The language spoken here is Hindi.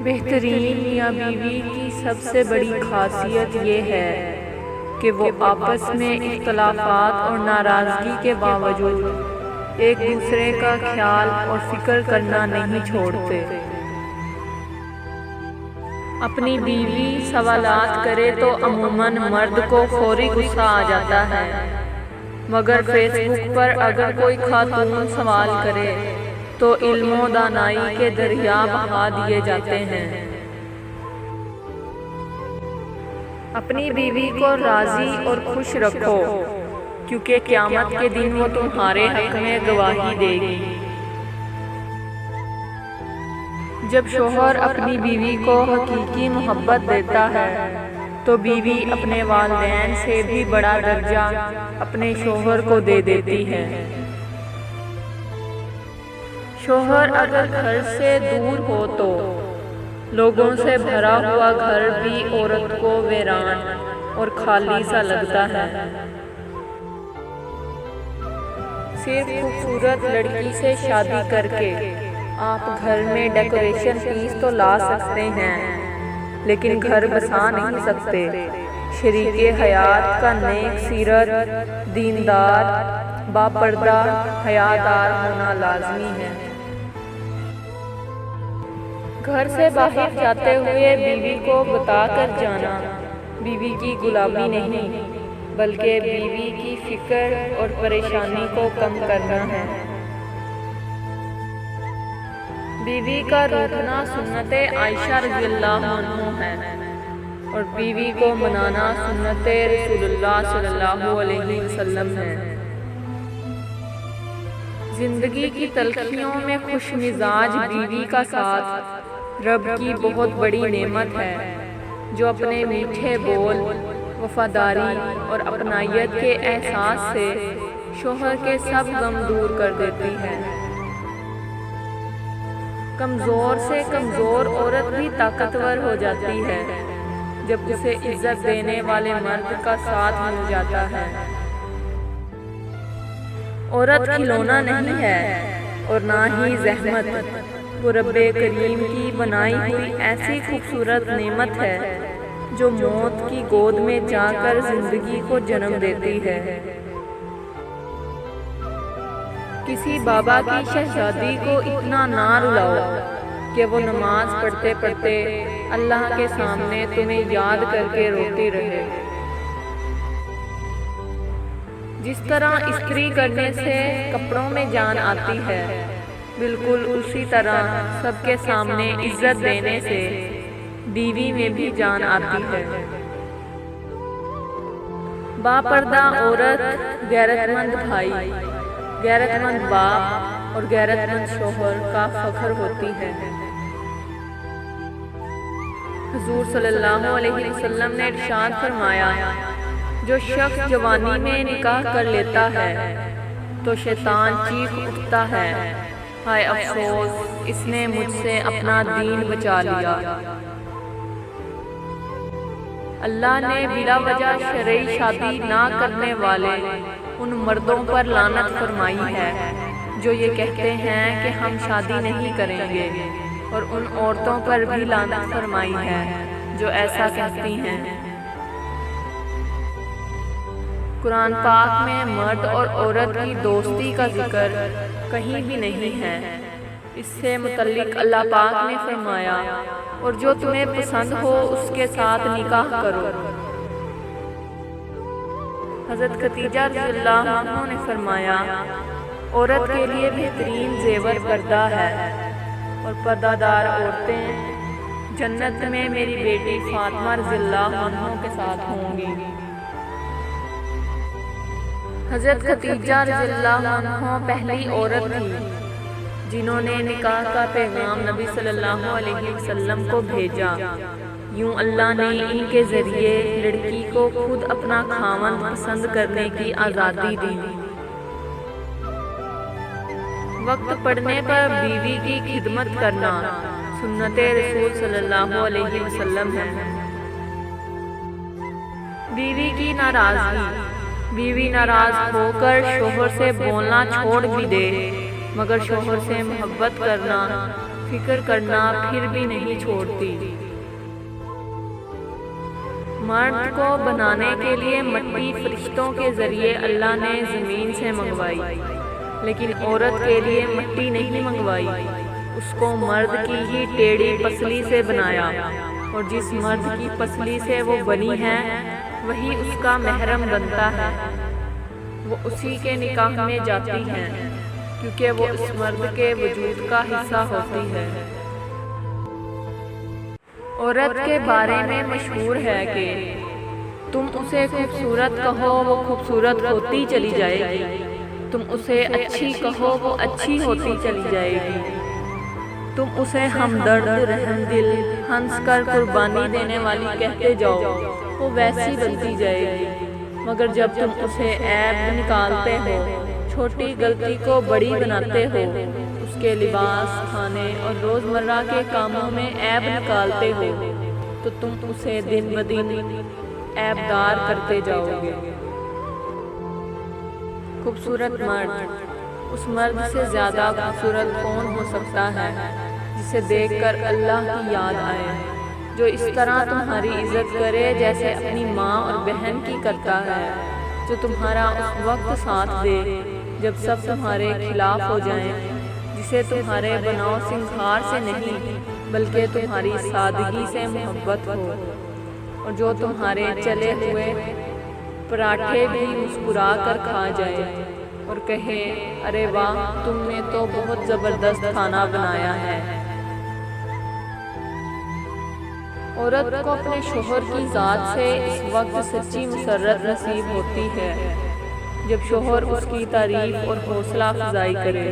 बेहतरीन मियाँ बीवी की सबसे बड़ी खासियत ये है कि वो आपस में इख्तलाफात और नाराज़गी के बावजूद एक दूसरे का ख्याल और फिक्र करना नहीं छोड़ते। अपनी बीवी सवालात करे तो अमूमन मर्द को फौरी गुस्सा आ जाता है, मगर फेसबुक पर अगर कोई खातून सवाल करे तो इल्मो दानाई के दरिया बहा दिए जाते हैं। अपनी बीवी को राजी और खुश रखो, क्योंकि क़यामत के दिन वो तुम्हारे हक में गवाही देगी। जब शोहर अपनी बीवी को हकीकी मोहब्बत देता है तो बीवी अपने वालिदैन से भी बड़ा दर्जा अपने शोहर को दे देती है। शोहर अगर घर से दूर हो तो लोगों से भरा हुआ घर भी औरत को वीरान और खाली सा लगता है। सिर्फ खूबसूरत लड़की से शादी करके आप घर में डेकोरेशन पीस तो ला सकते हैं, लेकिन घर बसा नहीं सकते। शरीके हयात का नेक सीरत, दीनदार, बापर्दा, हयादार होना लाजमी है। घर से बाहर जाते हुए बीवी को बताकर जाना बीवी की गुलामी नहीं, बल्कि बीवी की फिक्र और परेशानी को कम करना है। बीवी का रूठना सुन्नत आयशा रज़ियल्लाहु अन्हा है और बीवी को मनाना सुन्नत रसूलुल्लाह सल्लल्लाहु अलैहि वसल्लम है। जिंदगी की तलखियों में खुश मिजाज बीवी का साथ रब की बहुत बड़ी नेमत है, जो अपने मीठे बोल, वफादारी और अपनायत के एहसास से शोहर के सब गम दूर कर देती है। कमज़ोर से कमज़ोर औरत भी ताकतवर हो जाती है जब उसे इज्जत देने वाले मर्द का साथ मिल जाता है। औरत खिलौना नहीं है और ना ही ज़हमत, वो रब्बे करीम की बनाई हुई ऐसी खूबसूरत नेमत है जो मौत की गोद में जाकर जिंदगी को जन्म देती है। किसी बाबा की शहजादी को इतना ना रुलाओ कि वो नमाज पढ़ते पढ़ते अल्लाह के सामने तुम्हें याद करके रोती रहे। जिस तरह इस्त्री करने से कपड़ों में जान आती है, बिल्कुल उसी तरह सबके सामने इज्जत देने से बीवी में भी जान आती है। बापर्दा औरत गैरतमंद भाई, गैरतमंद बाप और गैरतमंद शोहर का फख्र होती है। हुजूर सल्लल्लाहु अलैहि वसल्लम ने इरशाद फरमाया, जो शख्स जवानी में निकाह कर लेता है तो शैतान चीख उठता है, हाय अफसोस, इसने मुझसे अपना दीन बचा लिया। अल्लाह ने बिला वजह शरई शादी ना करने वाले उन मर्दों पर लानत फरमाई है जो ये कहते हैं कि हम शादी नहीं करेंगे, और उन औरतों पर भी लानत फरमाई है जो ऐसा कहती हैं। कुरान पाक में मर्द और औरत की दोस्ती का जिक्र कहीं भी नहीं है। इससे मुतल्लिक अल्लाह पाक ने फरमाया, और जो तुम्हें पसंद हो उसके साथ निकाह करो। हज़रत खदीजा रज़ियल्लाहु अन्हा ने फरमाया, औरत के लिए बेहतरीन जेवर पर्दा है, और पर्दादार औरतें जन्नत में मेरी बेटी फातिमा रज़ियल्लाहु अन्हा के साथ होंगी। हज़रत खदीजा रज़ियल्लाहु अन्हा पहली औरत थी जिन्होंने निकाह का पैगाम नबी सल्लल्लाहु अलैहि वसल्लम को भेजा। यूं अल्लाह ने इनके ज़रिए लड़की को खुद अपना खावंद पसंद करने की आज़ादी दी। वक्त पड़ने पर बीवी की खिदमत करना सुन्नत रसूल सल्लल्लाहु अलैहि वसल्लम है। बीवी की नाराज़गी बीवी नाराज होकर शोहर से बोलना छोड़ भी दे, मगर शोहर से मोहब्बत करना, फिक्र करना फिर भी नहीं छोड़ती। मर्द को बनाने के लिए मिट्टी फरिश्तों के जरिए अल्लाह ने ज़मीन से मंगवाई, लेकिन औरत के लिए मिट्टी नहीं मंगवाई। उसको मर्द की ही टेढ़ी पसली से बनाया, और जिस मर्द की पसली से वो बनी है वही उसका महरम बनता है। वो उसी के निकाह में जाती है, क्योंकि वो उस मर्द के वजूद का हिस्सा होती है। औरत के बारे में मशहूर है कि तुम उसे खूबसूरत कहो वो खूबसूरत होती चली जाएगी, तुम उसे अच्छी कहो वो अच्छी होती चली जाएगी, तुम उसे हमदर्द, रहमदिल, हंस कर कुर्बानी देने वाली कहते जाओ वो वैसी बनती जाएगी। मगर जब तुम उसे ऐब निकालते हो, छोटी गलती को बड़ी बनाते हो, उसके लिबास, खाने और रोज़मर्रा के कामों में ऐब निकालते हो, तो तुम उसे दिन ब दिन ऐबदार करते जाओगे। खूबसूरत मर्द, उस मर्द से ज़्यादा खूबसूरत कौन हो सकता है जिसे देखकर अल्लाह की याद आए, जो इस तरह तुम्हारी इज्जत करे जैसे अपनी माँ और बहन की करता है, जो तुम्हारा उस वक्त साथ दे जब सब तुम्हारे खिलाफ हो जाएं, जिसे तुम्हारे बनाव सिंगार से नहीं बल्कि तुम्हारी सादगी से मोहब्बत हो, और जो तुम्हारे चले हुए पराठे भी मुस्कुरा कर खा जाए और कहे, अरे वाह, तुमने तो बहुत ज़बरदस्त खाना बनाया है। औरत को अपने शोहर की ज़ात से इस वक्त सच्ची मसर्रत नसीब होती है जब शोहर उसकी तारीफ और हौसला अफजाई करे।